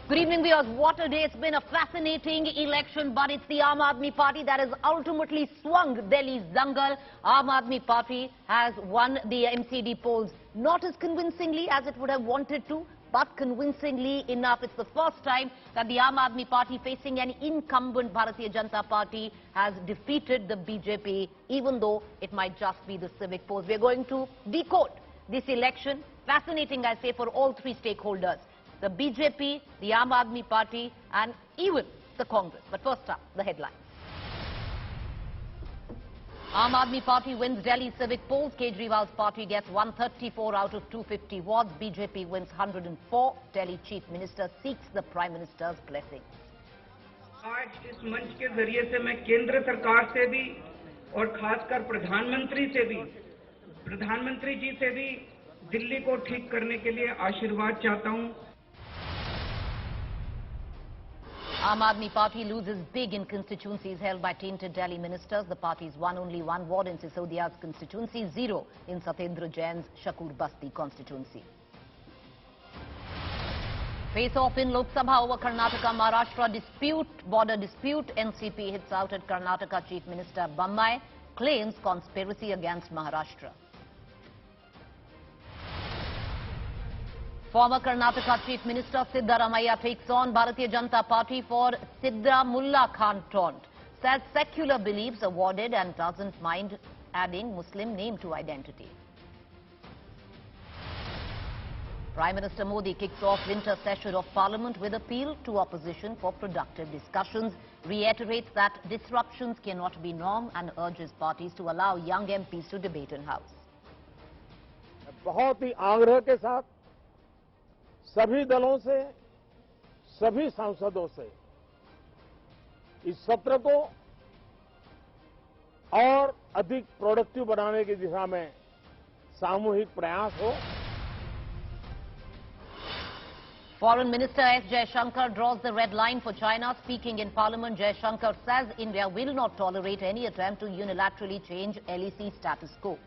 Good evening, viewers. What a day. It's been a fascinating election, but it's the Aam Aadmi Party that has ultimately swung Delhi's dangal. Aam Aadmi Party has won the MCD polls, not as convincingly as it would have wanted to, but convincingly enough. It's the first time that the Aam Aadmi Party, facing an incumbent Bharatiya Janata Party, has defeated the BJP, even though it might just be the civic polls. We're going to decode this election. Fascinating, I say, for all three stakeholders: the BJP, the Aam Aadmi Party, and even the Congress. But first up, the headlines. Aam Aadmi Party wins Delhi civic polls. Kejriwal's party gets 134 out of 250 wards. BJP wins 104. Delhi Chief Minister seeks the Prime Minister's blessing. आज इस मंच के जरिए से मैं केंद्र सरकार से भी और खासकर प्रधानमंत्री जी से भी दिल्ली को ठीक करने के लिए आशीर्वाद चाहता हूं। Aam Aadmi Party loses big in constituencies held by tainted Delhi ministers. The party's won only one ward in Sisodia's constituency, 0 in Satyendra Jain's Shakur Basti constituency. Face-off in Lok Sabha over Karnataka-Maharashtra border dispute. NCP hits out at Karnataka Chief Minister Bommai, claims conspiracy against Maharashtra. Former Karnataka Chief Minister Siddaramaiah takes on Bharatiya Janata Party for Sidda Mullah Khan taunt. Says secular beliefs awarded and doesn't mind adding Muslim name to identity. Prime Minister Modi kicks off winter session of Parliament with appeal to opposition for productive discussions. Reiterates that disruptions cannot be norm and urges parties to allow young MPs to debate in House. बहुत ही आग्रह के साथ सभी दलों से, सभी सांसदों से इस सत्र को और अधिक प्रोडक्टिव बनाने की दिशा में सामूहिक प्रयास हो। Foreign Minister S. Jaishankar draws the red line for China. Speaking in Parliament, Jaishankar says India will not tolerate any attempt to unilaterally change LEC status quo.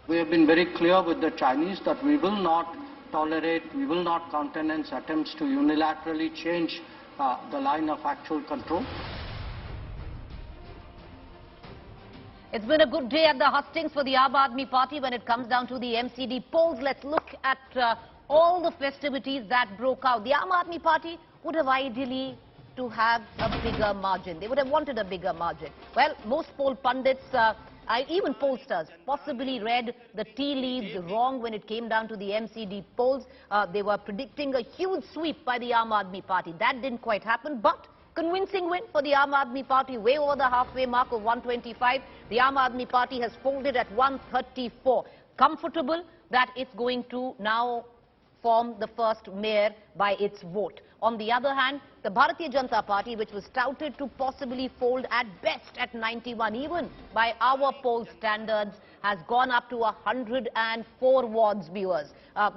We have been very clear with the Chinese that we will not tolerate, we will not countenance attempts to unilaterally change the line of actual control. It's been a good day at the hustings for the Aam Aadmi Party when it comes down to the MCD polls. Let's look at all the festivities that broke out. The Aam Aadmi Party would have ideally to have a bigger margin. They would have wanted a bigger margin. Well, most poll pundits, even pollsters, possibly read the tea leaves wrong when it came down to the MCD polls. They were predicting a huge sweep by the Aam Aadmi Party. That didn't quite happen, but convincing win for the Aam Aadmi Party, way over the halfway mark of 125. The Aam Aadmi Party has folded at 134. Comfortable that it's going to now form the first mayor by its vote. On the other hand, the Bharatiya Janata Party, which was touted to possibly fold at best at 91, even by our poll standards, has gone up to 104 wards, viewers.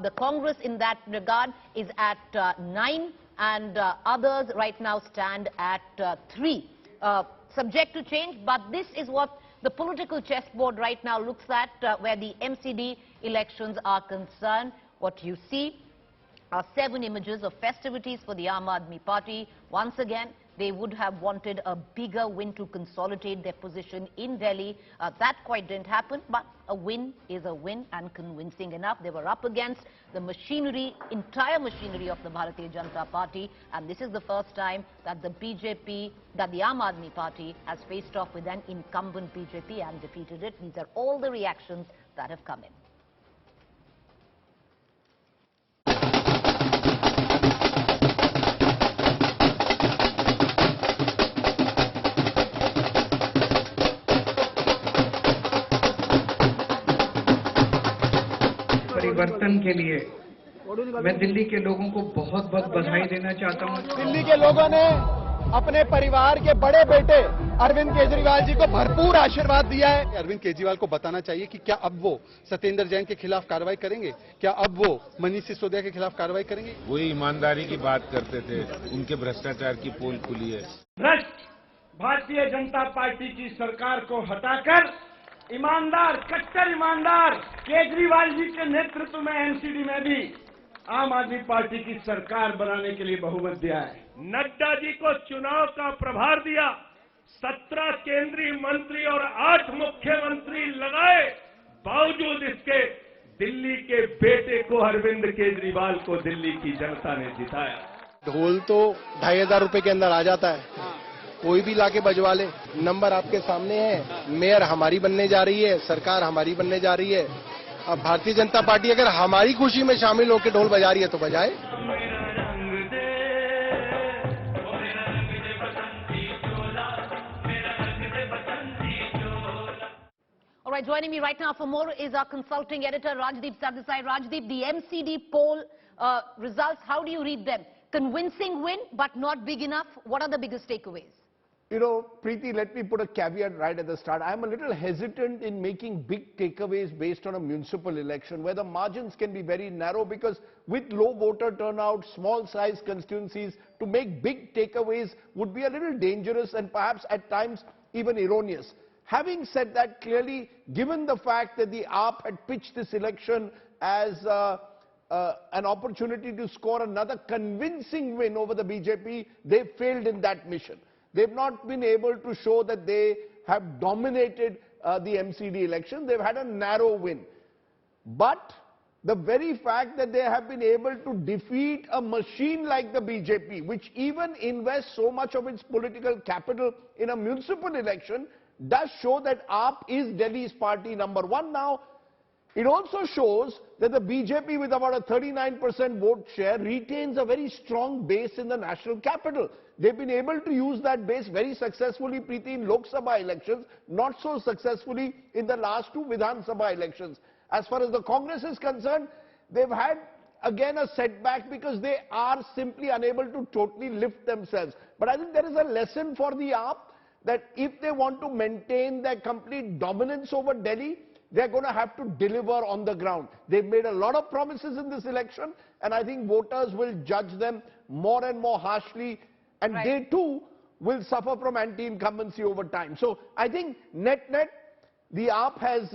The Congress in that regard is at 9, and others right now stand at 3. Subject to change, but this is what the political chessboard right now looks at where the MCD elections are concerned. What you see are 7 images of festivities for the Aam Aadmi Party. Once again, they would have wanted a bigger win to consolidate their position in Delhi. That quite didn't happen, but a win is a win and convincing enough. They were up against the machinery, entire machinery of the Bharatiya Janata Party, and this is the first time that the BJP, that the Aam Aadmi Party has faced off with an incumbent BJP and defeated it. These are all the reactions that have come in. परिवर्तन के लिए मैं दिल्ली के लोगों को बहुत बहुत बधाई देना चाहता हूं। दिल्ली के लोगों ने अपने परिवार के बड़े बेटे अरविंद केजरीवाल जी को भरपूर आशीर्वाद दिया है। अरविंद केजरीवाल को बताना चाहिए कि क्या अब वो सत्येंद्र जैन के खिलाफ कार्रवाई करेंगे, क्या अब वो मनीष सिसोदिया के खिलाफ कार्रवाई करेंगे। वही ईमानदारी की बात करते थे, उनके भ्रष्टाचार की पोल खुली है। भ्रष्ट भारतीय जनता पार्टी की सरकार को हटाकर ईमानदार, कट्टर ईमानदार केजरीवाल जी के नेतृत्व में एमसीडी में भी आम आदमी पार्टी की सरकार बनाने के लिए बहुमत दिया है। नड्डा जी को चुनाव का प्रभार दिया, 17 केंद्रीय मंत्री और 8 मुख्यमंत्री लगाए, बावजूद इसके दिल्ली के बेटे को, अरविंद केजरीवाल को, दिल्ली की जनता ने जिताया। ढोल तो 2500 रुपए के अंदर आ जाता है, कोई भी लाके बजवा ले। नंबर आपके सामने है, मेयर हमारी बनने जा रही है, सरकार हमारी बनने जा रही है। अब भारतीय जनता पार्टी अगर हमारी खुशी में शामिल होकर ढोल बजा रही है तो बजाए। All right, joining me right now for more is our consulting editor Rajdeep Sardesai. Rajdeep, the MCD poll results, how do you read them? Convincing win, but not big enough. What are the biggest takeaways? You know, Preeti, let me put a caveat right at the start. I'm a little hesitant in making big takeaways based on a municipal election where the margins can be very narrow, because with low voter turnout, small size constituencies, to make big takeaways would be a little dangerous and perhaps at times even erroneous. Having said that, clearly, given the fact that the AAP had pitched this election as an opportunity to score another convincing win over the BJP, they failed in that mission. They've not been able to show that they have dominated the MCD election. They've had a narrow win. But the very fact that they have been able to defeat a machine like the BJP, which even invests so much of its political capital in a municipal election, does show that AAP is Delhi's party number one now. It also shows that the BJP, with about a 39% vote share, retains a very strong base in the national capital. They've been able to use that base very successfully, Preeti, in Lok Sabha elections, not so successfully in the last 2 Vidhan Sabha elections. As far as the Congress is concerned, they've had again a setback because they are simply unable to totally lift themselves. But I think there is a lesson for the AAP that if they want to maintain their complete dominance over Delhi, they're going to have to deliver on the ground. They've made a lot of promises in this election, and I think voters will judge them more and more harshly, and they too will suffer from anti-incumbency over time. So I think net-net, the AAP has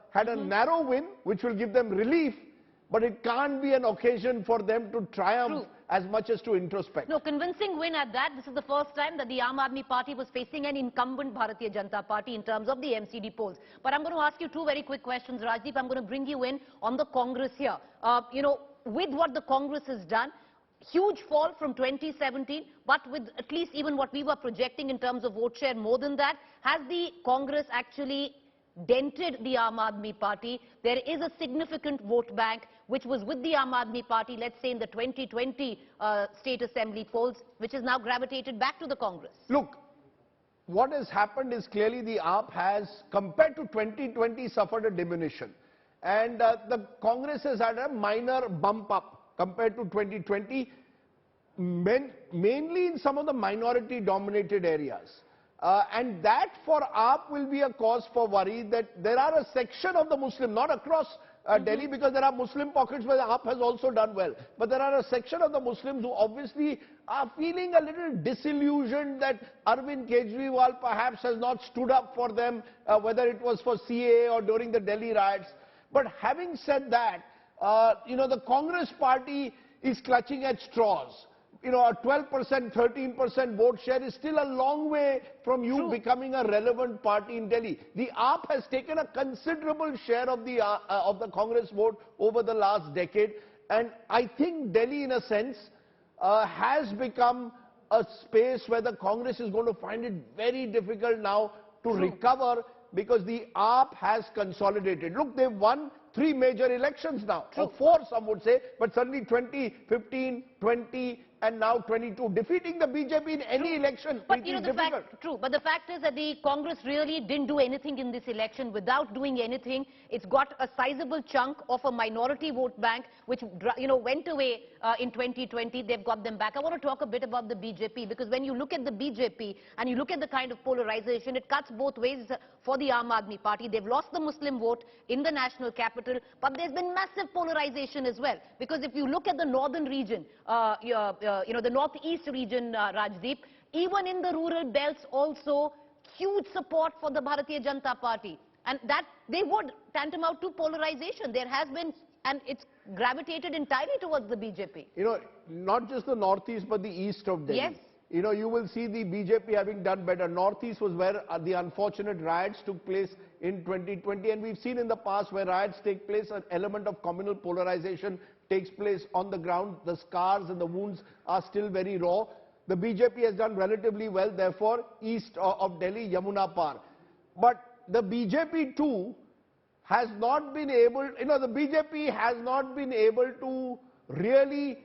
had a narrow win, which will give them relief, but it can't be an occasion for them to triumph as much as to introspect. No, convincing win at that. This is the first time that the Aam Aadmi Party was facing an incumbent Bharatiya Janata Party in terms of the MCD polls. But I'm going to ask you 2 very quick questions, Rajdeep. I'm going to bring you in on the Congress here. You know, with what the Congress has done, huge fall from 2017, but with at least even what we were projecting in terms of vote share more than that, has the Congress actually dented the Aam Aadmi Party? There is a significant vote bank which was with the Aam Aadmi Party, let's say in the 2020 state assembly polls, which has now gravitated back to the Congress. Look, what has happened is clearly the AAP has, compared to 2020, suffered a diminution. And the Congress has had a minor bump up compared to 2020, mainly in some of the minority-dominated areas. And that for AAP will be a cause for worry, that there are a section of the Muslim, not across Delhi, because there are Muslim pockets where the AAP has also done well, but there are a section of the Muslims who obviously are feeling a little disillusioned that Arvind Kejriwal perhaps has not stood up for them, whether it was for CAA or during the Delhi riots. But having said that, you know, the Congress party is clutching at straws. You know, a 12%, 13% vote share is still a long way from you becoming a relevant party in Delhi. The AAP has taken a considerable share of the Congress vote over the last decade, and I think Delhi, in a sense, has become a space where the Congress is going to find it very difficult now to recover, because the AAP has consolidated. Look, they've won 3 major elections now, or 4 some would say, but certainly 2015, 20 and now 22. Defeating the BJP in any election but you know, is difficult. But the fact is that the Congress really didn't do anything in this election. Without doing anything, it's got a sizable chunk of a minority vote bank, which, you know, went away in 2020. They've got them back. I want to talk a bit about the BJP, because when you look at the BJP and you look at the kind of polarization, it cuts both ways for the Aam Aadmi Party. They've lost the Muslim vote in the national capital, but there's been massive polarization as well. Because if you look at the northern region, you know, the northeast region, Rajdeep, even in the rural belts also, huge support for the Bharatiya Janata Party. And that they would tantamount to polarization. There has been and it's gravitated entirely towards the BJP. You know, not just the northeast, but the east of Delhi. Yes. You know, you will see the BJP having done better. Northeast was where the unfortunate riots took place in 2020, and we've seen in the past where riots take place, an element of communal polarization takes place on the ground. The scars and the wounds are still very raw. The BJP has done relatively well, therefore, east of Delhi, Yamuna Par. But the BJP too has not been able, you know, the BJP has not been able to really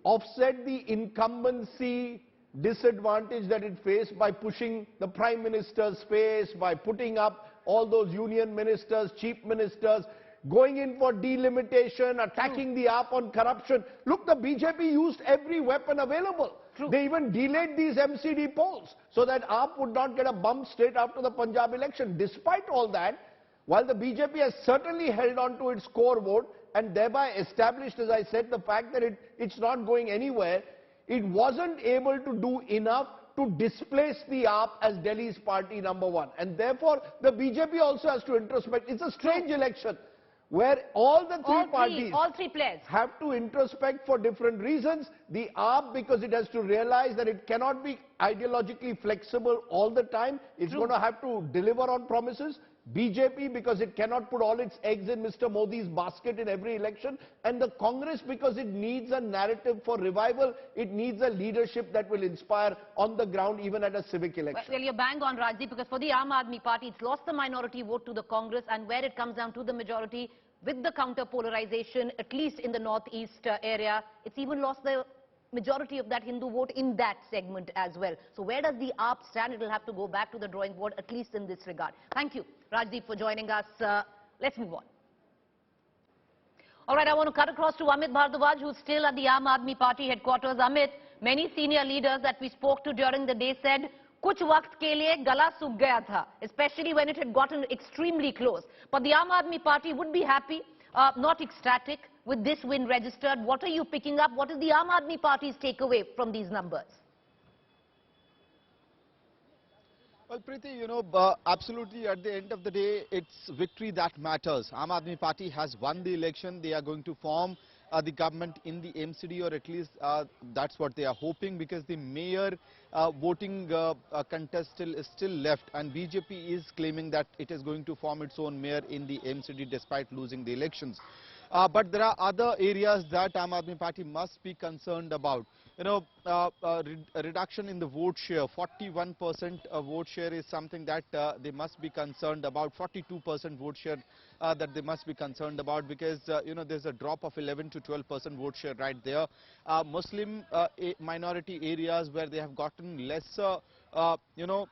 offset the incumbency disadvantage that it faced by pushing the Prime Minister's face, by putting up all those union ministers, chief ministers, going in for delimitation, attacking the AAP on corruption. Look, the BJP used every weapon available. True. They even delayed these MCD polls so that AAP would not get a bump straight after the Punjab election. Despite all that, while the BJP has certainly held on to its core vote and thereby established, as I said, the fact that it's not going anywhere, it wasn't able to do enough to displace the AAP as Delhi's party number one. And therefore, the BJP also has to introspect. It's a strange election where all three players have to introspect for different reasons. The AAP, because it has to realize that it cannot be ideologically flexible all the time. It's going to have to deliver on promises. BJP, because it cannot put all its eggs in Mr. Modi's basket in every election. And the Congress, because it needs a narrative for revival. It needs a leadership that will inspire on the ground, even at a civic election. Well, you're bang on, Rajdeep, because for the Aam Aadmi Party, it's lost the minority vote to the Congress, and where it comes down to the majority, with the counter-polarization, at least in the northeast area, it's even lost the majority of that Hindu vote in that segment as well. So where does the AAP stand? It will have to go back to the drawing board, at least in this regard. Thank you, Rajdeep, for joining us. Let's move on. All right, I want to cut across to Amit Bhardwaj, who's still at the Aam Aadmi Party headquarters. Amit, many senior leaders that we spoke to during the day said, kuch waqt ke liye gala sukh gaya tha, especially when it had gotten extremely close. But the Aam Aadmi Party would be happy, not ecstatic, with this win registered. What are you picking up? What is the Aam Aadmi Party's takeaway from these numbers? Well, Preeti, you know, absolutely at the end of the day, it's victory that matters. Aam Aadmi Party has won the election. They are going to form the government in the MCD, or at least that's what they are hoping, because the mayor voting contest is still left, and BJP is claiming that it is going to form its own mayor in the MCD despite losing the elections. But there are other areas that Aam Aadmi Party must be concerned about. You know, a reduction in the vote share, 41% vote share is something that they must be concerned about, 42% vote share that they must be concerned about, because, you know, there's a drop of 11 to 12% vote share right there. Muslim minority areas where they have gotten lesser, you know,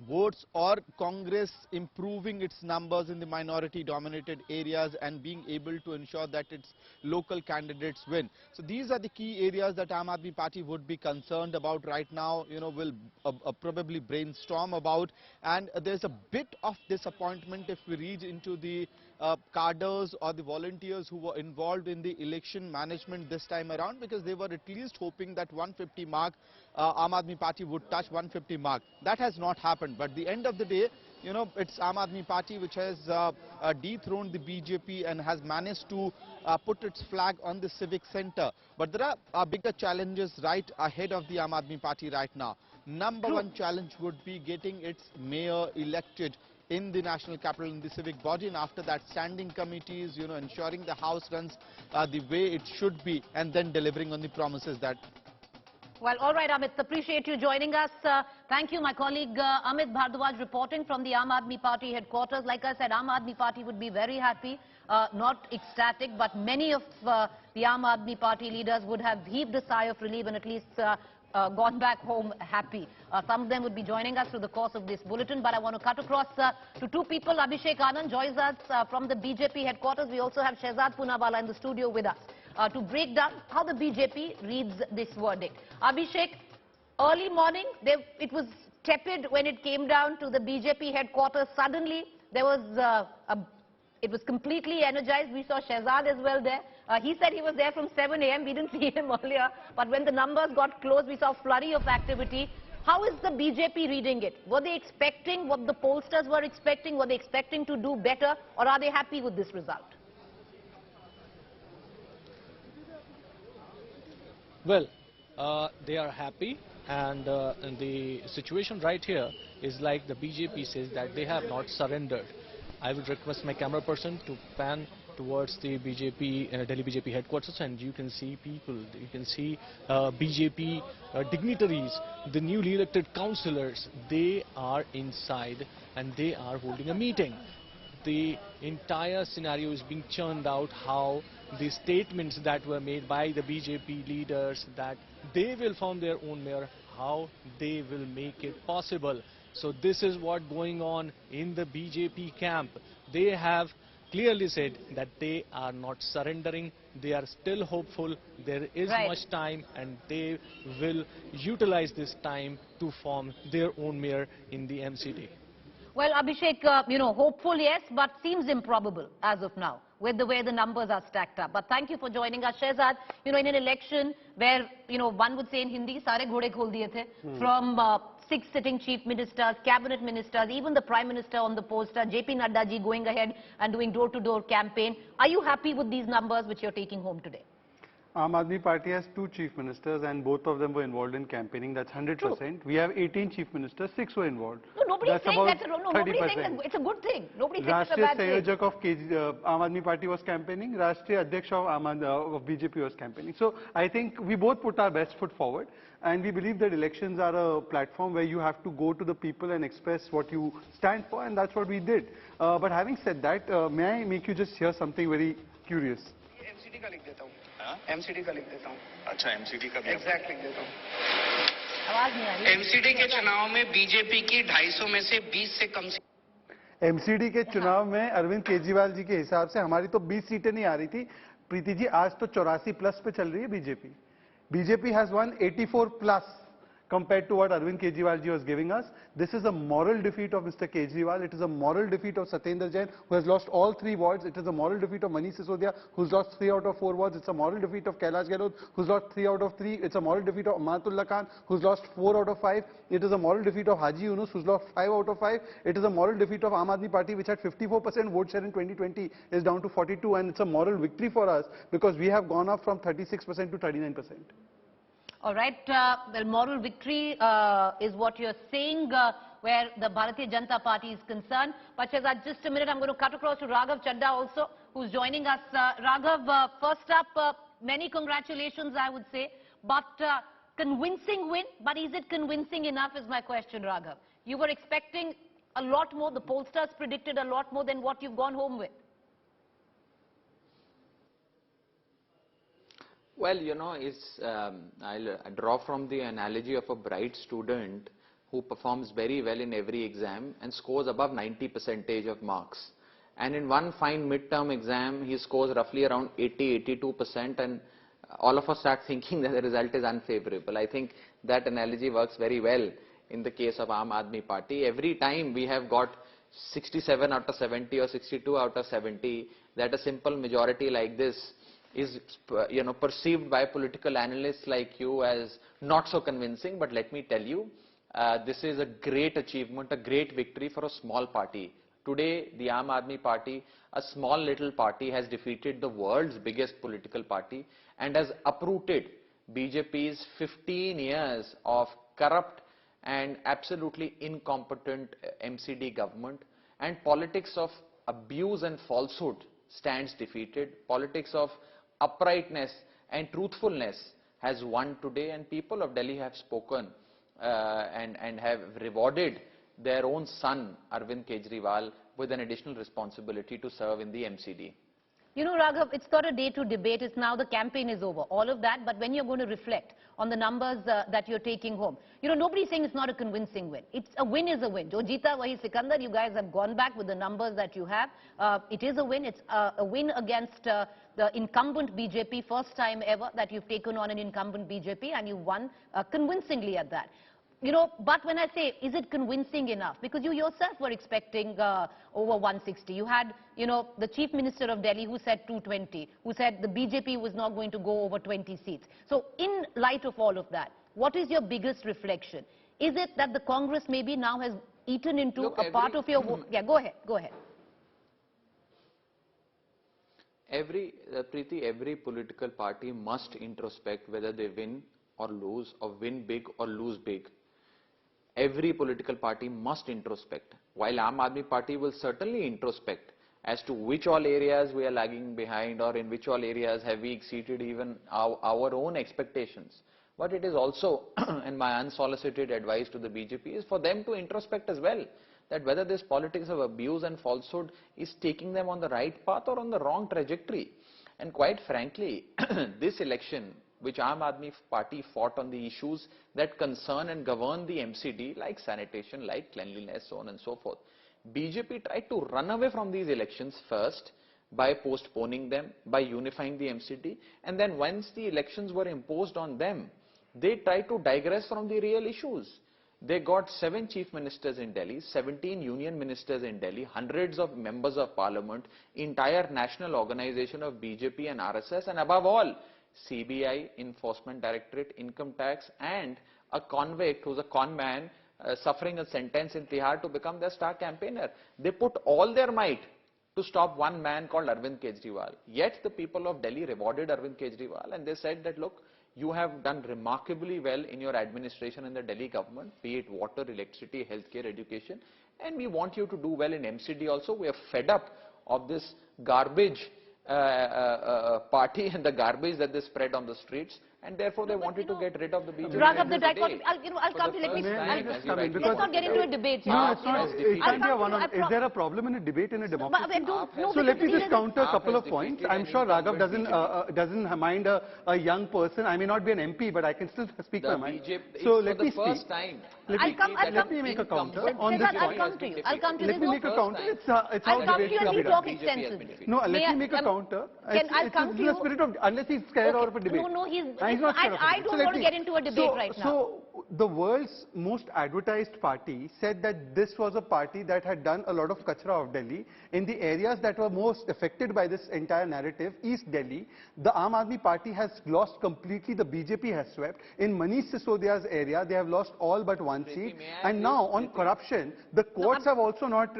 votes, or Congress improving its numbers in the minority dominated areas and being able to ensure that its local candidates win. So these are the key areas that Aam Aadmi Party would be concerned about right now, you know, will probably brainstorm about. And there's a bit of disappointment if we read into the cadres or the volunteers who were involved in the election management this time around, because they were at least hoping that 150 mark, Aam Aadmi Party would touch 150 mark. That has not happened. But at the end of the day, you know, it's Aam Aadmi Party which has dethroned the BJP and has managed to put its flag on the civic center. But there are bigger challenges right ahead of the Aam Aadmi Party right now. Number one challenge would be getting its mayor elected in the national capital, in the civic body, and after that standing committees, you know, ensuring the house runs the way it should be, and then delivering on the promises that. Well, all right, Amit, appreciate you joining us. Thank you, my colleague Amit Bhardwaj, reporting from the Aam Aadmi Party headquarters. Like I said, Aam Aadmi Party would be very happy, not ecstatic, but many of the Aam Aadmi Party leaders would have heaved a sigh of relief and at least gone back home happy. Some of them would be joining us through the course of this bulletin, but I want to cut across to two people. Abhishek Anand joins us from the BJP headquarters. We also have Shehzad Poonawala in the studio with us to break down how the BJP reads this verdict. Abhishek, early morning, it was tepid when it came down to the BJP headquarters. Suddenly, there was it was completely energized. We saw Shehzad as well there. He said he was there from 7 a.m. We didn't see him earlier. But when the numbers got close, we saw a flurry of activity. How is the BJP reading it? Were they expecting what the pollsters were expecting? Were they expecting to do better? Or are they happy with this result? Well, they are happy, and the situation right here is like the BJP says that they have not surrendered. I would request my camera person to pan towards the BJP, Delhi BJP headquarters, and you can see people, you can see BJP dignitaries, the newly elected councillors. They are inside and they are holding a meeting. The entire scenario is being churned out, how the statements that were made by the BJP leaders that they will form their own mayor, how they will make it possible. So this is what going on in the BJP camp. They have clearly said that they are not surrendering. They are still hopeful. There is much time, and they will utilize this time to form their own mayor in the MCD. Well, Abhishek, hopeful, yes, but seems improbable as of now, with the way the numbers are stacked up. But thank you for joining us, Shehzad. In an election where, one would say in Hindi, sare ghode khol diye the, from 6 sitting chief ministers, cabinet ministers, even the Prime Minister on the poster, JP Nadda ji going ahead and doing door-to-door campaign. Are you happy with these numbers which you're taking home today? Aam Aadmi Party has 2 chief ministers and both of them were involved in campaigning. That's 100%. True. We have 18 chief ministers, 6 were involved. No, nobody's saying that's nobody's saying it's a good thing. Nobody's saying it's a bad thing. Rashtriya Sayojak of Aam Aadmi Party was campaigning. Rashtriya Adhyaksha of BJP was campaigning. So I think we both put our best foot forward, and we believe that elections are a platform where you have to go to the people and express what you stand for, and that's what we did. But having said that, may I make you just hear something very curious? MCD का लिख देता हूँ, MCD का लिख देता हूँ। अच्छा, MCD का एग्जैक्ट लिख देता हूँ। आवाज नहीं आ रही। MCD के चुनाव में बीजेपी की 250 में से 20 से कम MCD के चुनाव में अरविंद केजरीवाल जी के हिसाब से हमारी तो 20 सीटें नहीं आ रही थी। प्रीति जी, आज तो 84 प्लस पे चल रही है BJP. BJP has won 84 plus compared to what Arvind Kejriwal ji was giving us. This is a moral defeat of Mr. Kejriwal. It is a moral defeat of Satyendra Jain, who has lost all 3 wards. It is a moral defeat of Manish Sisodia, who's lost 3 out of 4 wards. It's a moral defeat of Kailash Gehlot, who's lost 3 out of 3. It's a moral defeat of Amatullah Khan, who's lost 4 out of 5. It is a moral defeat of Haji Yunus, who's lost 5 out of 5. It is a moral defeat of Aam Aadmi Party, which had 54% vote share in 2020, is down to 42, and it's a moral victory for us because we have gone up from 36% to 39%. All right, well, moral victory is what you're saying where the Bharatiya Janata Party is concerned. But just a minute, I'm going to cut across to Raghav Chadda also, who's joining us. Raghav, first up, many congratulations, I would say, but convincing win. But is it convincing enough is my question, Raghav. You were expecting a lot more. The pollsters predicted a lot more than what you've gone home with. Well, I'll draw from the analogy of a bright student who performs very well in every exam and scores above 90% of marks. And in one fine midterm exam, he scores roughly around 80-82%, and all of us start thinking that the result is unfavorable. I think that analogy works very well in the case of Aam Aadmi Party. Every time we have got 67 out of 70 or 62 out of 70, that a simple majority like this is perceived by political analysts like you as not so convincing. But let me tell you, this is a great achievement, a great victory for a small party. Today, the Aam Aadmi Party, a small little party, has defeated the world's biggest political party and has uprooted BJP's 15 years of corrupt and absolutely incompetent MCD government. And politics of abuse and falsehood stands defeated. Politics of uprightness and truthfulness has won today, and people of Delhi have spoken and have rewarded their own son, Arvind Kejriwal, with an additional responsibility to serve in the MCD. Raghav, it's not a day to debate. It's now the campaign is over. All of that. But when you're going to reflect on the numbers that you're taking home, nobody's saying it's not a convincing win. A win is a win. Jo jeeta wahi Sikandar. You guys have gone back with the numbers that you have. It is a win. It's a win against the incumbent BJP. First time ever that you've taken on an incumbent BJP, and you won convincingly at that. But when I say, is it convincing enough? Because you yourself were expecting over 160. You had, the Chief Minister of Delhi who said 220, who said the BJP was not going to go over 20 seats. So in light of all of that, what is your biggest reflection? Is it that the Congress maybe now has eaten into a part of your vote? Yeah, go ahead. Preeti, every political party must introspect whether they win or lose, or win big or lose big. Every political party must introspect. While Aam Aadmi Party will certainly introspect as to which all areas we are lagging behind, or in which all areas have we exceeded even our own expectations. But it is also, and my unsolicited advice to the BJP is for them to introspect as well, that whether this politics of abuse and falsehood is taking them on the right path or on the wrong trajectory. And quite frankly, this election, which Aam Aadmi Party fought on the issues that concern and govern the MCD, like sanitation, like cleanliness, so on and so forth. BJP tried to run away from these elections first by postponing them, by unifying the MCD, and then once the elections were imposed on them, they tried to digress from the real issues. They got 7 chief ministers in Delhi, 17 union ministers in Delhi, hundreds of members of parliament, entire national organization of BJP and RSS, and above all, CBI, Enforcement Directorate, Income Tax, and a convict who's a con man suffering a sentence in Tihar to become their star campaigner. They put all their might to stop one man called Arvind Kejriwal. Yet the people of Delhi rewarded Arvind Kejriwal, and they said that, look, you have done remarkably well in your administration in the Delhi government, be it water, electricity, healthcare, education, and we want you to do well in MCD also. We are fed up of this garbage party and the garbage that they spread on the streets, and therefore they wanted to get rid of the BJP. Raghav, the dichotomy, I'll come to, let's not get into a debate. No, it's not. It can't be a one-on. Is there a problem in a debate in a democracy? So let me just counter a couple of points. I'm sure Raghav doesn't mind a young person. I may not be an MP, but I can still speak my mind. So let me speak. Let me make a counter on this point. I'll come to you. I'll come to you. Let me make a counter. It's how debate should be done. No, let me make a counter. I'll come to you. Unless he's scared of a debate. No, I don't want to get into a debate right now. So the world's most advertised party said that this was a party that had done a lot of kachra of Delhi in the areas that were most affected by this entire narrative, East Delhi. The Aam Aadmi Party has lost completely. The BJP has swept. In Manish Sisodia's area, they have lost all but one seat. And now on corruption, the courts have also not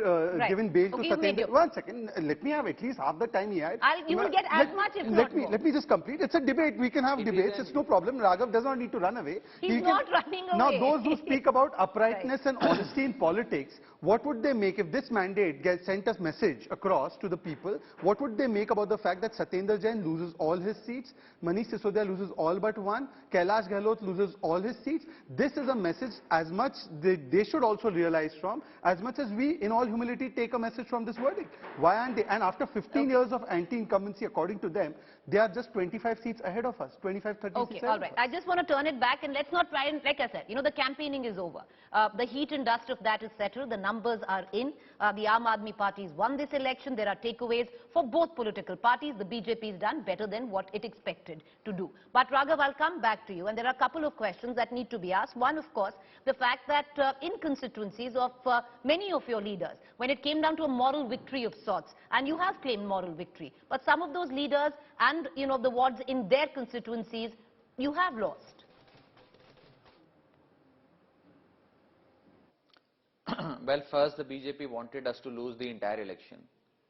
given bail to Satyendra. One second, let me have at least half the time he had. You will get as much if not more. Let me just complete. It's a debate. We can have debates. It's no problem. Raghav does not need to run away. He's not running away. Now, those who speak about uprightness and honesty in politics, what would they make if this mandate gets sent a message across to the people? What would they make about the fact that Satyendra Jain loses all his seats, Manish Sisodia loses all but one, Kailash Gehlot loses all his seats? This is a message as much they should also realize from, as much as we, in all humility, take a message from this verdict. Why aren't they? And after 15 years of anti-incumbency, according to them, they are just 25 seats ahead of us, 25, 30 seats ahead all right. I just want to turn it back, and let's not try and, like I said, the campaigning is over. The heat and dust of that is settled. The numbers are in. The Aam Aadmi Party has won this election. There are takeaways for both political parties. The BJP has done better than what it expected to do. But Raghav, I'll come back to you, and there are a couple of questions that need to be asked. One, of course, the fact that in constituencies of many of your leaders, when it came down to a moral victory of sorts, and you have claimed moral victory, but some of those leaders and the wards in their constituencies, you have lost. Well, first the BJP wanted us to lose the entire election.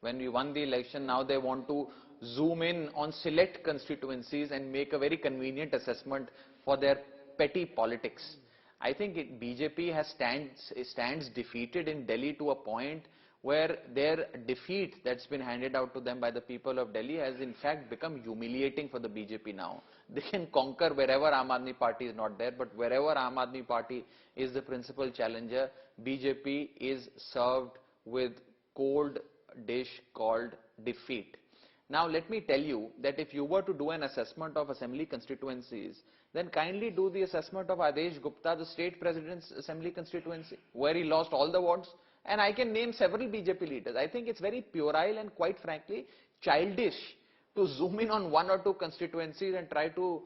When we won the election, now they want to zoom in on select constituencies and make a very convenient assessment for their petty politics. I think BJP stands defeated in Delhi to a point where their defeat that's been handed out to them by the people of Delhi has in fact become humiliating for the BJP now. They can conquer wherever Aam Aadmi Party is not there, but wherever Aam Aadmi Party is the principal challenger, BJP is served with cold dish called defeat. Now let me tell you that if you were to do an assessment of assembly constituencies, then kindly do the assessment of Adesh Gupta, the state president's assembly constituency, where he lost all the wards. And I can name several BJP leaders. I think it's very puerile and quite frankly childish to zoom in on one or two constituencies and try to,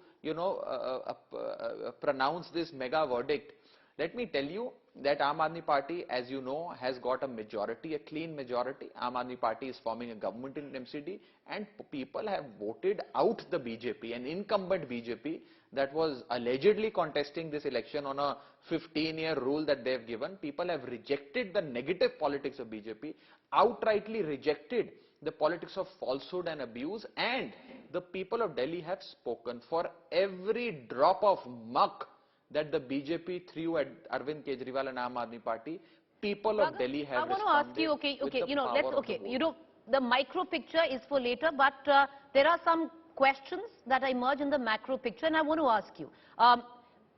pronounce this mega verdict. Let me tell you that Aam Aadmi Party, as you know, has got a majority, a clean majority. Aam Aadmi Party is forming a government in MCD, and people have voted out the BJP, an incumbent BJP that was allegedly contesting this election on a 15-year rule that they've given. People have rejected the negative politics of BJP, outrightly rejected the politics of falsehood and abuse, and the people of Delhi have spoken. For every drop of muck that the BJP threw at Arvind Kejriwal and Aam Aadmi Party, people of Delhi have responded. I want to ask you, the micro picture is for later, but there are some questions that emerge in the macro picture, and I want to ask you.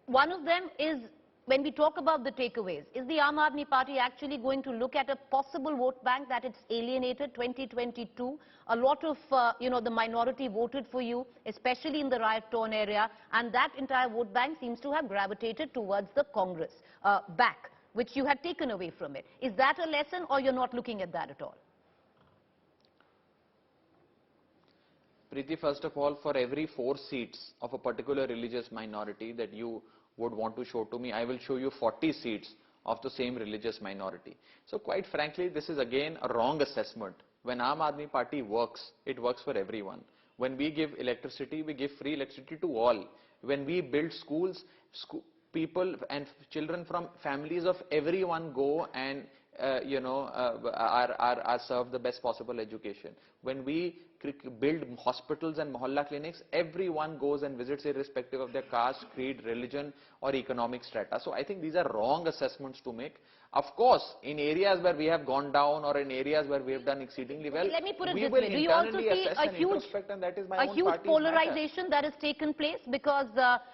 One of them is, when we talk about the takeaways, is the Aam Aadmi Party actually going to look at a possible vote bank that it's alienated 2022? A lot of, the minority voted for you, especially in the riot-torn area, and that entire vote bank seems to have gravitated towards the Congress back, which you had taken away from it. Is that a lesson, or you're not looking at that at all? Preeti, first of all, for every 4 seats of a particular religious minority that you would want to show to me, I will show you 40 seats of the same religious minority. So quite frankly, this is again a wrong assessment. When Aam Aadmi Party works, it works for everyone. When we give electricity, we give free electricity to all. When we build schools, people and children from families of everyone go and are served the best possible education. When we build hospitals and mohalla clinics, everyone goes and visits irrespective of their caste, creed, religion or economic strata. So I think these are wrong assessments to make. Of course, in areas where we have gone down or in areas where we have done exceedingly well, let me put it we this will way. Do you also internally see assess and introspect, and that is my a own huge party's polarization that has taken place? Because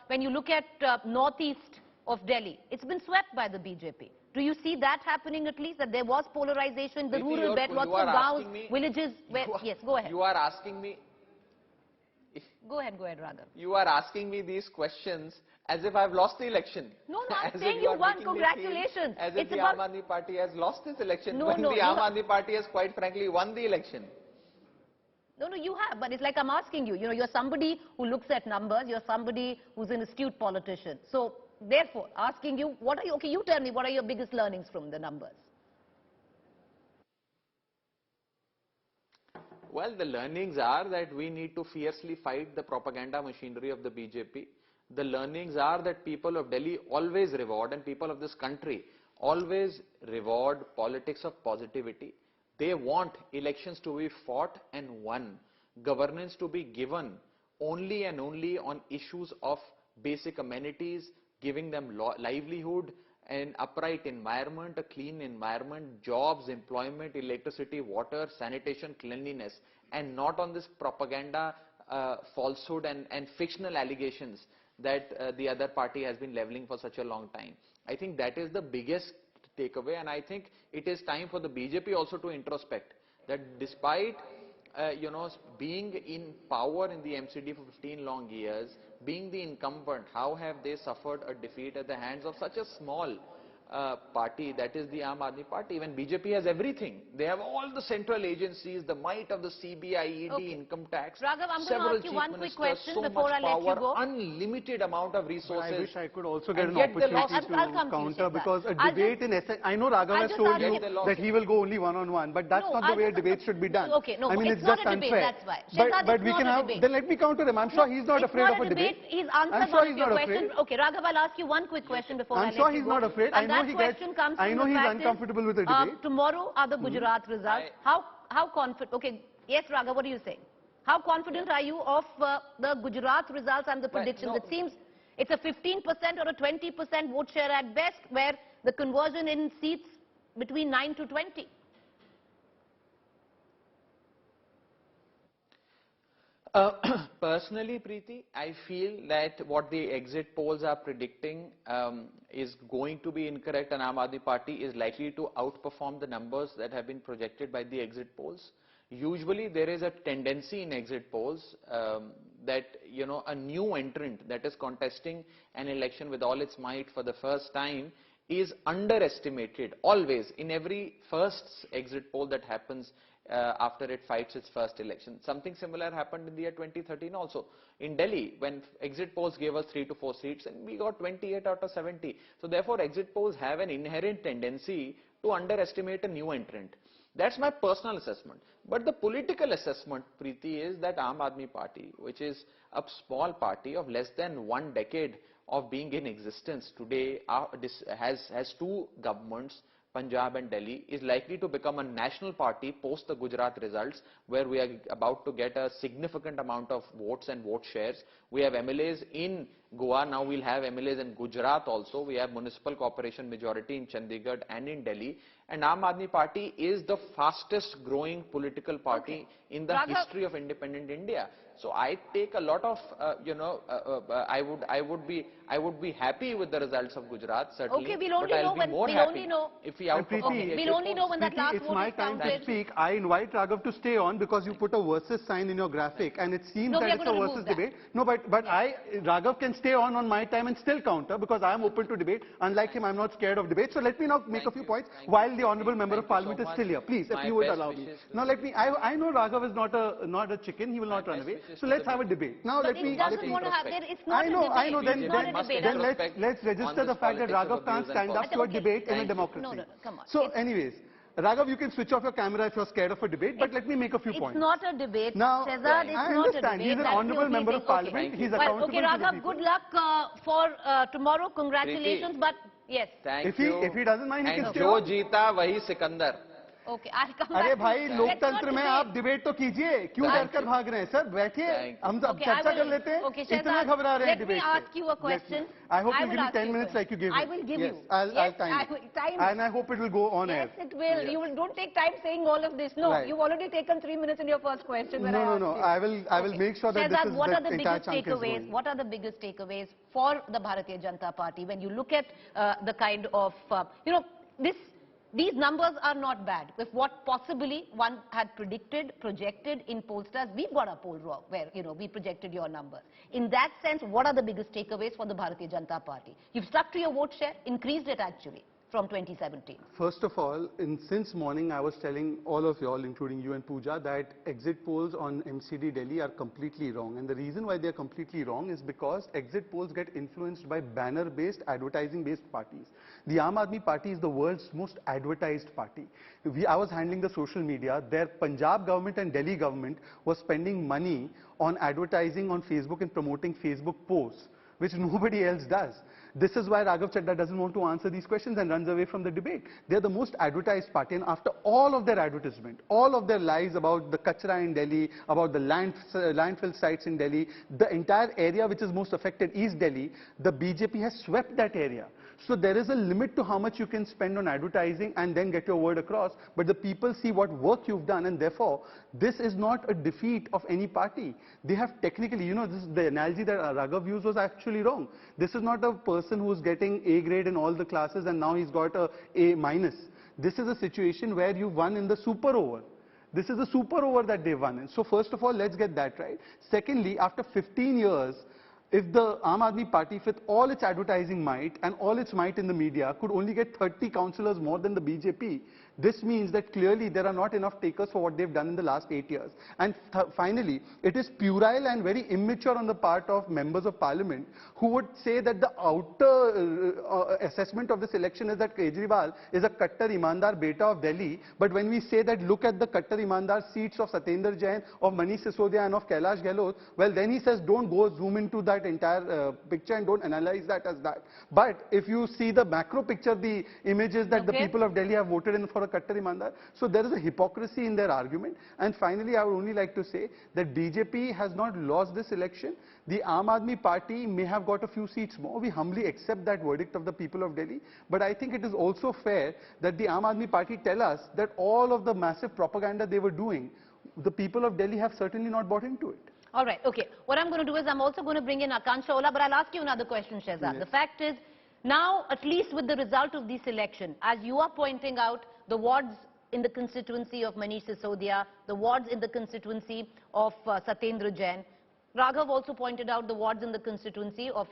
when you look at northeast of Delhi, it's been swept by the BJP. Do you see that happening at least, that there was polarization, the rural belt, lots of gaons, villages, where, yes, go ahead. You are asking me... Go ahead, Raghav. You are asking me these questions as if I have lost the election. No, I'm saying you won. Congratulations. As if the Aam Aadmi Party has lost this election, when the Aam Aadmi Party has quite frankly won the election. No, you have, but it's like I'm asking you, you're somebody who looks at numbers, you're somebody who's an astute politician. So, therefore, asking you, you tell me, what are your biggest learnings from the numbers? Well, the learnings are that we need to fiercely fight the propaganda machinery of the BJP. The learnings are that people of Delhi always reward, and people of this country always reward politics of positivity. They want elections to be fought and won, governance to be given only and only on issues of basic amenities, giving them livelihood, an upright environment, a clean environment, jobs, employment, electricity, water, sanitation, cleanliness, and not on this propaganda, falsehood and fictional allegations that the other party has been leveling for such a long time. I think that is the biggest takeaway, and I think it is time for the BJP also to introspect that despite being in power in the MCD for 15 long years, being the incumbent, how have they suffered a defeat at the hands of such a small party, that is the Aam Aadmi Party? When BJP has everything, they have all the central agencies, the might of the CBI, ED, income tax, Raghav, I'm several going to ask you chief one quick ministers, question so before much I let you power, go. unlimited amount of resources. I wish I could also get an yet they opportunity lost. to counter, because a debate in essence, I know Raghav has told you that he will go only one-on-one, but that's not the way a debate should be done. Okay, no, I mean, it's just not a debate, unfair. that's why. But we can have, then let me counter him. I'm sure he's not afraid of a debate. He's answered one of your questions. Okay, Raghav, I'll ask you one quick question before I let you go. I'm sure he's not afraid. I know he gets, I know he's uncomfortable with the debate. Tomorrow are the Gujarat results. How confident? Okay, yes, Raghav, what are you saying? How confident are you of the Gujarat results and the predictions? It seems it's a 15% or a 20% vote share at best, where the conversion in seats between 9 to 20. Personally, Preeti, I feel that what the exit polls are predicting is going to be incorrect, and Aam Aadmi Party is likely to outperform the numbers that have been projected by the exit polls. Usually there is a tendency in exit polls that, a new entrant that is contesting an election with all its might for the first time is underestimated always in every first exit poll that happens after it fights its first election. Something similar happened in the year 2013 also in Delhi, when exit polls gave us 3 to 4 seats and we got 28 out of 70. So therefore exit polls have an inherent tendency to underestimate a new entrant. That's my personal assessment. But the political assessment, Preeti, is that Aam Aadmi Party, which is a small party of less than 1 decade of being in existence today, has 2 governments, Punjab and Delhi is likely to become a national party post the Gujarat results, where we are about to get a significant amount of votes and vote shares. We have MLAs in Goa, now we'll have MLAs in Gujarat also. We have Municipal Corporation majority in Chandigarh and in Delhi. And Aam Aadmi Party is the fastest growing political party in the history of independent India. So I take a lot of, I would be happy with the results of Gujarat, certainly. Okay, we'll only know when, if we outperform. We'll only know when that last it's vote my is time counted. to speak. I invite Raghav to stay on because you put a versus sign in your graphic and it seems that it's a versus debate. No, but Raghav can stay on my time and still counter because I am open to debate. Unlike him, I'm not scared of debate. So let me now make a few points while the Honourable Member of Parliament is still here. Please, if you would allow me. Now let me, I know Raghav is not a chicken, he will not run away. So let's have a debate. Now let me. It's not a debate. I know. Then let's register the fact that Raghav can't stand up to a debate in a democracy. No, come on. So anyways, Raghav, you can switch off your camera if you're scared of a debate, but let me make a few points. It's not a debate. Now, Shehzad, it's I not understand. a debate. He's an honourable member of parliament. He's accountable okay, to the Raghav, people. good luck for tomorrow. Congratulations. But yes. Thank you. If he doesn't mind, he can And stay jo on. jeeta wahi Sikandar. Okay, I'll come अरे back. भाई लोकतंत्र में आप debate तो कीजिए क्यों डर कर भाग रहे हैं सर बैठिए हम सब चर्चा कर लेते हैं इतना घबरा रहे हैं debate Let me ask you a question. I hope you give me 10 minutes like you gave me. I will give you. I'll time it. And I hope it will go on air. Yes, it will. You don't take time saying all of this. No, you've already taken 3 minutes in your first question. No. I will make sure that this is what are the entire biggest chunk is takeaways? going. What are the biggest takeaways for the Bharatiya Janata Party when you look at the kind of these numbers are not bad. If what possibly one had predicted, projected in pollsters, we've got a poll wrong where, we projected your numbers. In that sense, what are the biggest takeaways for the Bharatiya Janata Party? You've stuck to your vote share, increased it actually from 2017. First of all, since morning I was telling all of you all, including you and Pooja, that exit polls on MCD Delhi are completely wrong. And the reason why they are completely wrong is because exit polls get influenced by banner-based, advertising-based parties. The Aam Aadmi Party is the world's most advertised party. I was handling the social media. Their Punjab government and Delhi government was spending money on advertising on Facebook and promoting Facebook posts, which nobody else does. This is why Raghav Chadda doesn't want to answer these questions and runs away from the debate. They're the most advertised party, and after all of their advertisement, all of their lies about the kachra in Delhi, about the landfill sites in Delhi, the entire area which is most affected, East Delhi, the BJP has swept that area. So there is a limit to how much you can spend on advertising and then get your word across, but the people see what work you've done, and therefore this is not a defeat of any party. They have technically, the analogy that Raghav used was actually wrong. This is not a person who's getting A grade in all the classes and now he's got a A minus. This is a situation where you won in the super over. This is a super over that they won in. So first of all, let's get that right. Secondly, after 15 years, if the Aam Aadmi Party, with all its advertising might and all its might in the media, could only get 30 councillors more than the BJP, this means that clearly there are not enough takers for what they've done in the last 8 years. And finally, it is puerile and very immature on the part of members of parliament who would say that the outer assessment of this election is that Kejriwal is a Kattar Imandar beta of Delhi. But when we say that look at the Kattar Imandar seats of Satyendra Jain, of Manish Sisodia and of Kailash Gehlot, well then he says don't go zoom into that entire picture and don't analyze that as that. But if you see the macro picture, the images that the people of Delhi have voted in for a Kattar Imandar, so there is a hypocrisy in their argument. And finally, I would only like to say that BJP has not lost this election. The Aam Aadmi Party may have got a few seats more. We humbly accept that verdict of the people of Delhi. But I think it is also fair that the Aam Aadmi Party tell us that all of the massive propaganda they were doing, the people of Delhi have certainly not bought into it. All right, okay. What I'm going to do is I'm also going to bring in Akansha Ola, but I'll ask you another question, Shehzad. Yes. The fact is, now, at least with the result of this election, as you are pointing out, the wards in the constituency of Manish Sisodia, the wards in the constituency of Satyendra Jain, Raghav also pointed out the wards in the constituency of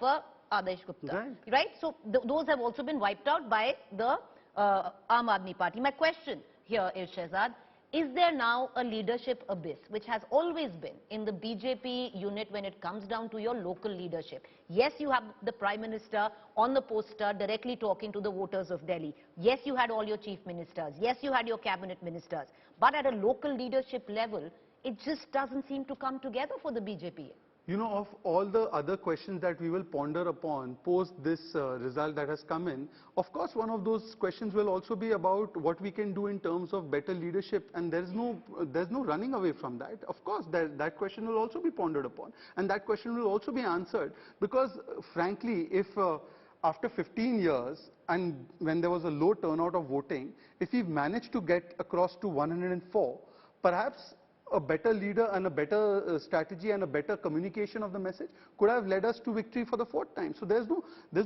Adesh Gupta. Right? So, those have also been wiped out by the Aam Aadmi Party. My question here is, Shehzad, is there now a leadership abyss, which has always been in the BJP unit when it comes down to your local leadership? Yes, you have the Prime Minister on the poster directly talking to the voters of Delhi. Yes, you had all your chief ministers. Yes, you had your cabinet ministers. But at a local leadership level, it just doesn't seem to come together for the BJP. you know, of all the other questions that we will ponder upon post this result that has come in, of course, one of those questions will also be about what we can do in terms of better leadership, and there's no running away from that. Of course, that question will also be pondered upon, and that question will also be answered, because frankly, if after 15 years, and when there was a low turnout of voting, if we've managed to get across to 104, perhaps a better leader and a better strategy and a better communication of the message could have led us to victory for the 4th time. So there's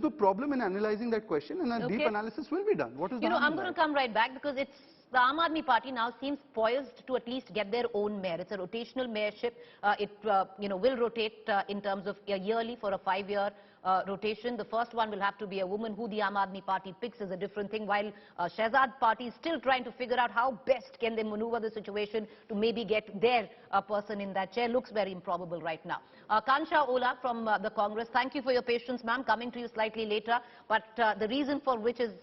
no problem in analyzing that question, and a deep analysis will be done. What is the harm in I'm going to come right back, because it's the Aam Aadmi Party now seems poised to at least get their own mayor. It's a rotational mayorship. It will rotate in terms of yearly for a 5-year rotation. The first one will have to be a woman. Who the Aam Aadmi Party picks is a different thing, while Shehzad Party is still trying to figure out how best can they maneuver the situation to maybe get their person in that chair. Looks very improbable right now. Kansha Ola from the Congress, thank you for your patience, ma'am. Coming to you slightly later, but the reason for which is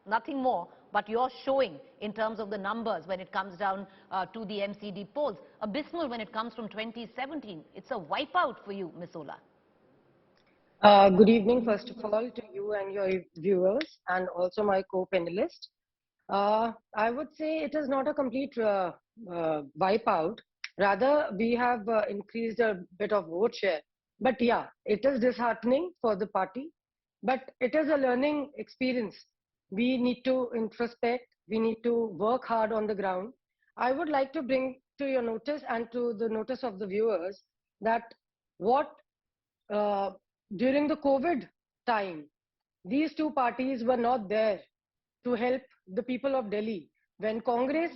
nothing more but your showing in terms of the numbers when it comes down to the MCD polls. Abysmal when it comes from 2017. It's a wipeout for you, Ms. Ola. Good evening, first of all, to you and your viewers, and also my co-panelist. I would say it is not a complete wipeout. Rather, we have increased a bit of vote share. But yeah, it is disheartening for the party. But it is a learning experience. We need to introspect. We need to work hard on the ground. I would like to bring to your notice and to the notice of the viewers that during the COVID time, these two parties were not there to help the people of Delhi. When Congress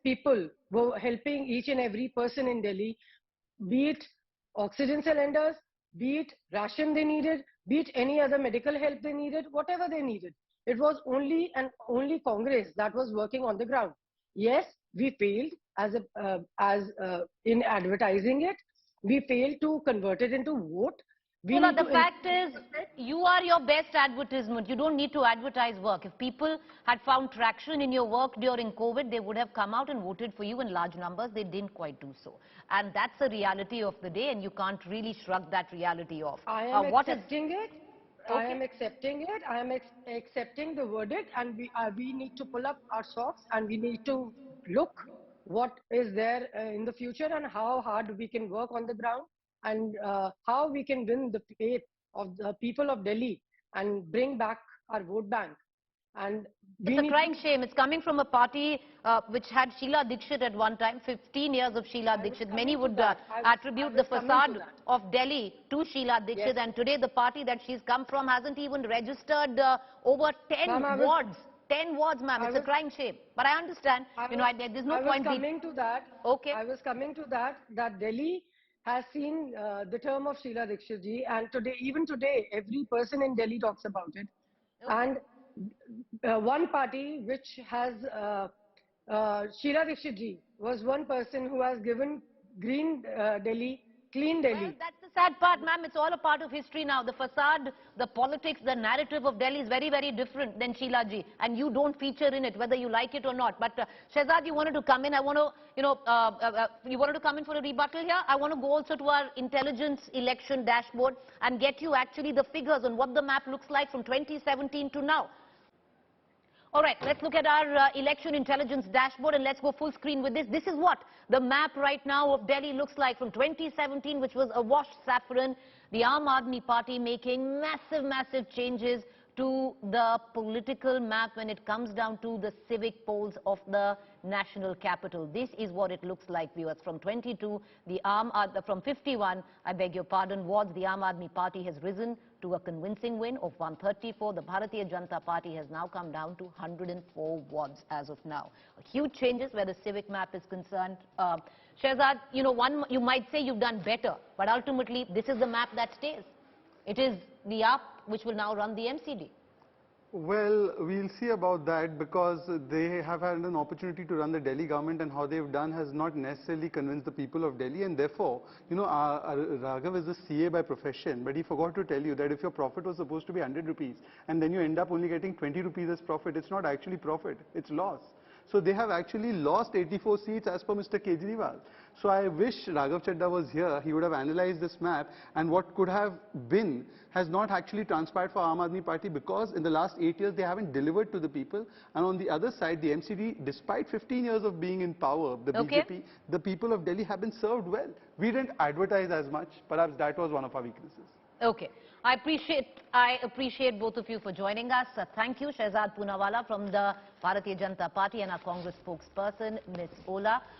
people were helping each and every person in Delhi, be it oxygen cylinders, be it ration they needed, be it any other medical help they needed, whatever they needed. It was only and only Congress that was working on the ground. Yes, we failed in advertising it. We failed to convert it into vote. The fact is, you are your best advertisement. You don't need to advertise work. If people had found traction in your work during COVID, they would have come out and voted for you in large numbers. They didn't quite do so. And that's the reality of the day, and you can't really shrug that reality off. I am accepting it. Okay. I am accepting it. I am accepting the verdict, and we need to pull up our socks, and we need to look what is there in the future and how hard we can work on the ground, and how we can win the faith of the people of Delhi and bring back our vote bank. And it's a crying shame. It's coming from a party which had Sheila Dikshit at one time, 15 years of Sheila Dikshit. Many would attribute the facade of Delhi to Sheila Dikshit, yes. And today the party that she's come from hasn't even registered over 10 wards. 10 wards, ma'am. It's a crying shame. But I understand, there's no point. I was coming to that. Okay. I was coming to that Delhi has seen the term of Sheila Dikshit ji, and even today, every person in Delhi talks about it. Okay. And one party which has Sheila Dikshit ji was one person who has given green Delhi, clean Delhi. Well, that's the sad part, ma'am. It's all a part of history now. The facade, the politics, the narrative of Delhi is very, very different than Sheila ji, and you don't feature in it, whether you like it or not. But Shehzad, you wanted to come in. I want to, you wanted to come in for a rebuttal here. I want to go also to our intelligence election dashboard and get you actually the figures on what the map looks like from 2017 to now. All right, let's look at our election intelligence dashboard, and let's go full screen with this. This is what the map right now of Delhi looks like from 2017, which was awash saffron. The Aam Aadmi Party making massive, massive changes to the political map when it comes down to the civic polls of the national capital. This is what it looks like, viewers. From 22, from 51, I beg your pardon, wards, the Aam Aadmi Party has risen to a convincing win of 134. The Bharatiya Janata Party has now come down to 104 wards as of now. Huge changes where the civic map is concerned. Shehzad, you might say you've done better, but ultimately this is the map that stays. It is the AAP which will now run the MCD. Well, we'll see about that, because they have had an opportunity to run the Delhi government, and how they've done has not necessarily convinced the people of Delhi. And therefore, Raghav is a CA by profession, but he forgot to tell you that if your profit was supposed to be 100 rupees and then you end up only getting 20 rupees as profit, it's not actually profit, it's loss. So they have actually lost 84 seats as per Mr. Kejriwal. So I wish Raghav Chadda was here. He would have analyzed this map, and what could have been has not actually transpired for Aam Aadmi Party, because in the last 8 years they haven't delivered to the people. And on the other side, the MCD, despite 15 years of being in power, the BJP, the people of Delhi have been served well. We didn't advertise as much. Perhaps that was one of our weaknesses. Okay. I appreciate both of you for joining us. Thank you, Shehzad Poonawala from the Bharatiya Janata Party, and our Congress spokesperson, Ms. Ola.